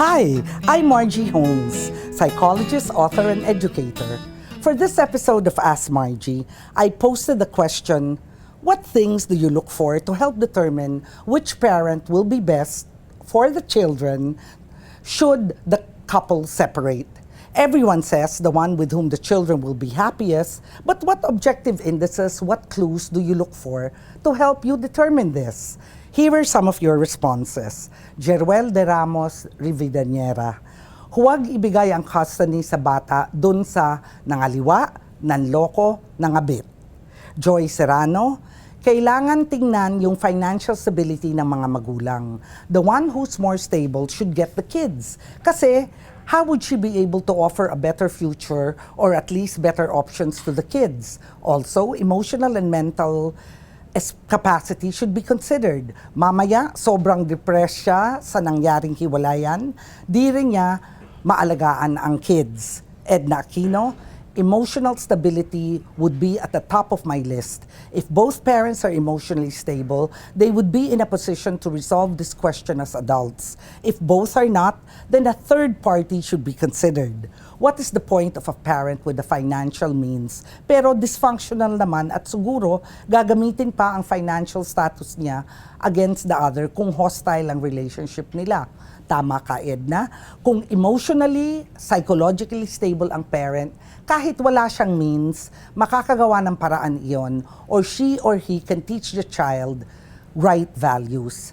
Hi, I'm Margie Holmes, psychologist, author, and educator. For this episode of Ask Margie, I posted the question, what things do you look for to help determine which parent will be best for the children should the couple separate? Everyone says the one with whom the children will be happiest, but what objective indices, what clues do you look for to help you determine this? Here are some of your responses. Jeruel de Ramos Rividañera, huwag ibigay ang custody sa bata dun sa nangaliwa, nanloko, nangabit. Joy Serrano, kailangan tingnan yung financial stability ng mga magulang. The one who's more stable should get the kids. Kasi how would she be able to offer a better future or at least better options to the kids? Also, emotional and mental capacity should be considered. Mamaya, sobrang depressed siya sa nangyaring hiwalayan, di rin niya maalagaan ang kids. Edna Aquino, emotional stability would be at the top of my list. If both parents are emotionally stable, they would be in a position to resolve this question as adults. If both are not, then a third party should be considered. What is the point of a parent with the financial means pero dysfunctional naman at siguro gagamitin pa ang financial status niya against the other kung hostile ang relationship nila? Tama ka, Edna. Kung emotionally, psychologically stable ang parent, kahit wala siyang means, makakagawa ng paraan iyon or she or he can teach the child right values.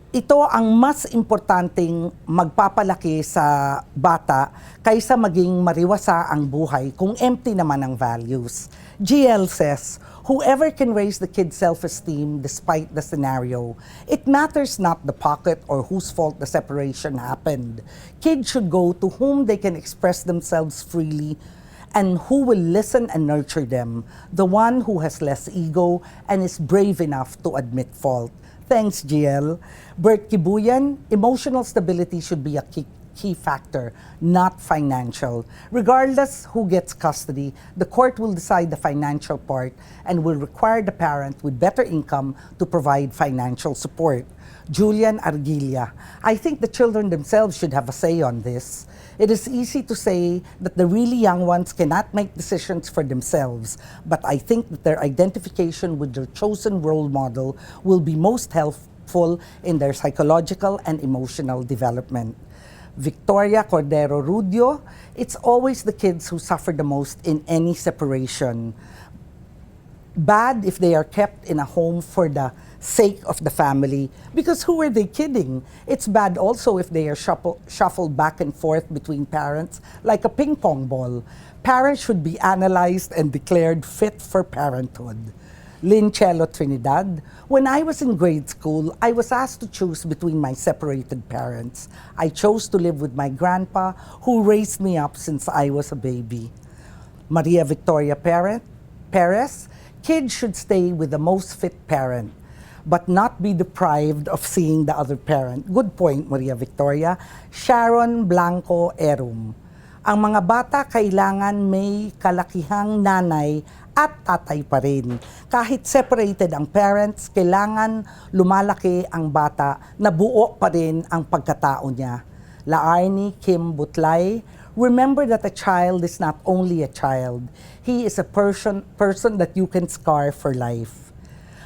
Ito ang mas importanteng magpapalaki sa bata kaysa maging mariwasa ang buhay kung empty naman ang values. GL says, whoever can raise the kid's self-esteem despite the scenario, it matters not the pocket or whose fault the separation happened. Kids should go to whom they can express themselves freely and who will listen and nurture them, the one who has less ego and is brave enough to admit fault. Thanks, GL. Bert Kibuyan, emotional stability should be a key factor, not financial. Regardless who gets custody, the court will decide the financial part and will require the parent with better income to provide financial support. Julian Arguilla, I think the children themselves should have a say on this. It is easy to say that the really young ones cannot make decisions for themselves, but I think that their identification with their chosen role model will be most helpful in their psychological and emotional development. Victoria Cordero Rudio, it's always the kids who suffer the most in any separation. Bad if they are kept in a home for the sake of the family, because who are they kidding? It's bad also if they are shuffled back and forth between parents like a ping pong ball. Parents should be analyzed and declared fit for parenthood. Lynn Chelo Trinidad, when I was in grade school, I was asked to choose between my separated parents. I chose to live with my grandpa, who raised me up since I was a baby. Maria Victoria Perez, kids should stay with the most fit parent, but not be deprived of seeing the other parent. Good point, Maria Victoria. Sharon Blanco Erum, ang mga bata kailangan may kalakihang nanay at tatay pa rin. Kahit separated ang parents, kailangan lumalaki ang bata na buo pa rin ang pagkatao niya. Laarni Kim Butlay, remember that a child is not only a child. He is a person that you can scar for life.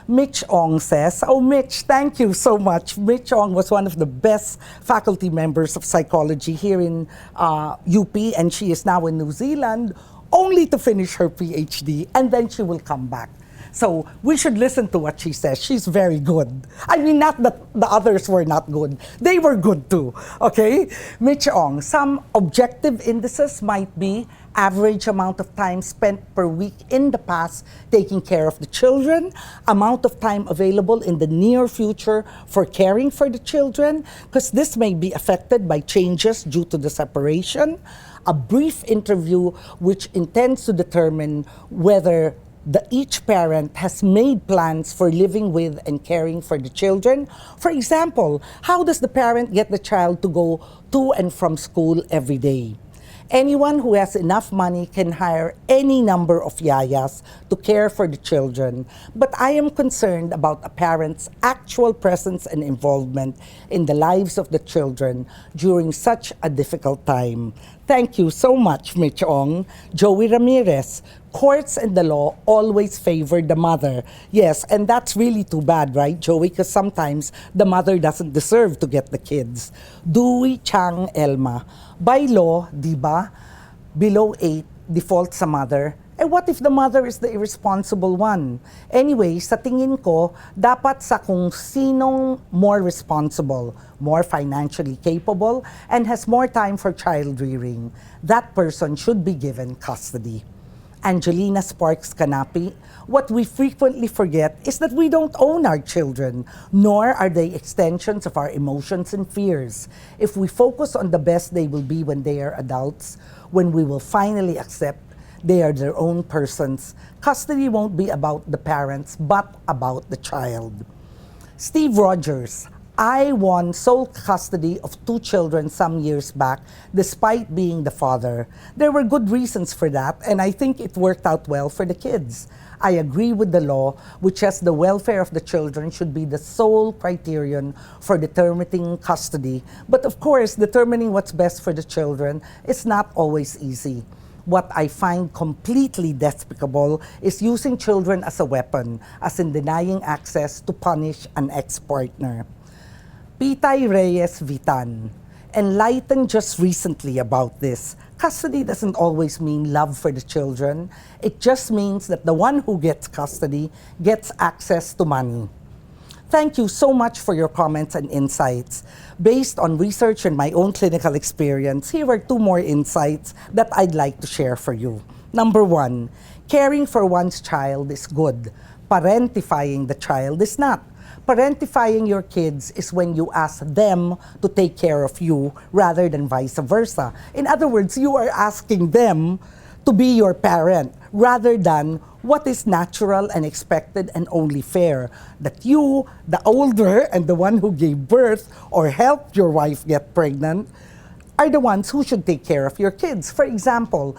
Mitch Ong says, oh Mitch, thank you so much. Mitch Ong was one of the best faculty members of psychology here in UP, and she is now in New Zealand, only to finish her PhD, and then she will come back. So we should listen to what she says. She's very good. I mean, not that the others were not good. They were good too, okay? Mitch Ong, some objective indices might be average amount of time spent per week in the past taking care of the children, amount of time available in the near future for caring for the children, because this may be affected by changes due to the separation, a brief interview which intends to determine whether each parent has made plans for living with and caring for the children. For example, how does the parent get the child to go to and from school every day? Anyone who has enough money can hire any number of yayas to care for the children, but I am concerned about a parent's actual presence and involvement in the lives of the children during such a difficult time. Thank you so much, Mitch Ong. Joey Ramirez, courts and the law always favor the mother. Yes, and that's really too bad, right, Joey? Because sometimes the mother doesn't deserve to get the kids. Dewey Chang Elma, by law, di ba, below 8, default sa mother. Eh what if the mother is the irresponsible one? Anyway, sa tingin ko, dapat sa kung sinong more responsible, more financially capable, and has more time for child rearing, that person should be given custody. Angelina Sparks Canapi, what we frequently forget is that we don't own our children, nor are they extensions of our emotions and fears. If we focus on the best they will be when they are adults, when we will finally accept they are their own persons, custody won't be about the parents, but about the child. Steve Rogers, I won sole custody of 2 children some years back, despite being the father. There were good reasons for that, and I think it worked out well for the kids. I agree with the law, which says the welfare of the children should be the sole criterion for determining custody. But of course, determining what's best for the children is not always easy. What I find completely despicable is using children as a weapon, as in denying access to punish an ex-partner. Pitay Reyes Vitan, enlightened just recently about this. Custody doesn't always mean love for the children. It just means that the one who gets custody gets access to money. Thank you so much for your comments and insights. Based on research and my own clinical experience, here are 2 more insights that I'd like to share for you. Number 1, caring for one's child is good. Parentifying the child is not. Parentifying your kids is when you ask them to take care of you rather than vice versa. In other words, you are asking them to be your parent rather than what is natural and expected and only fair. That you, the older and the one who gave birth or helped your wife get pregnant, are the ones who should take care of your kids. For example,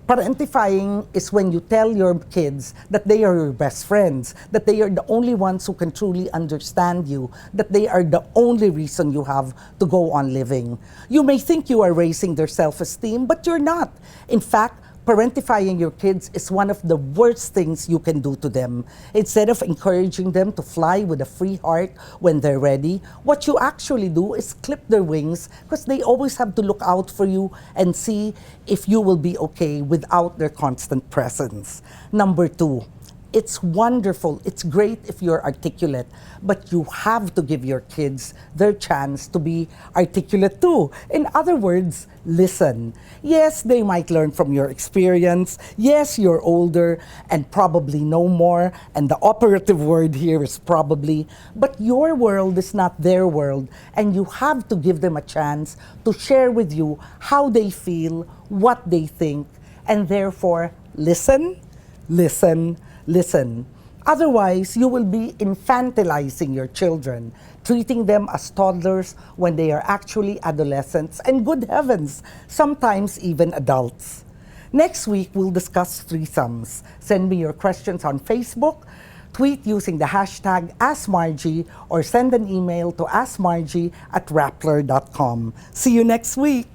parentifying is when you tell your kids that they are your best friends, that they are the only ones who can truly understand you, that they are the only reason you have to go on living. You may think you are raising their self-esteem, but you're not. In fact, parentifying your kids is one of the worst things you can do to them. Instead of encouraging them to fly with a free heart when they're ready, what you actually do is clip their wings because they always have to look out for you and see if you will be okay without their constant presence. Number 2, it's wonderful, it's great if you're articulate, but you have to give your kids their chance to be articulate too. In other words, listen. Yes, they might learn from your experience. Yes, you're older and probably know more, and the operative word here is probably, but your world is not their world, and you have to give them a chance to share with you how they feel, what they think, and therefore listen, listen, listen. Otherwise, you will be infantilizing your children, treating them as toddlers when they are actually adolescents, and good heavens, sometimes even adults. Next week, we'll discuss threesomes. Send me your questions on Facebook, tweet using the hashtag AskMargie, or send an email to askmargie@rappler.com. See you next week.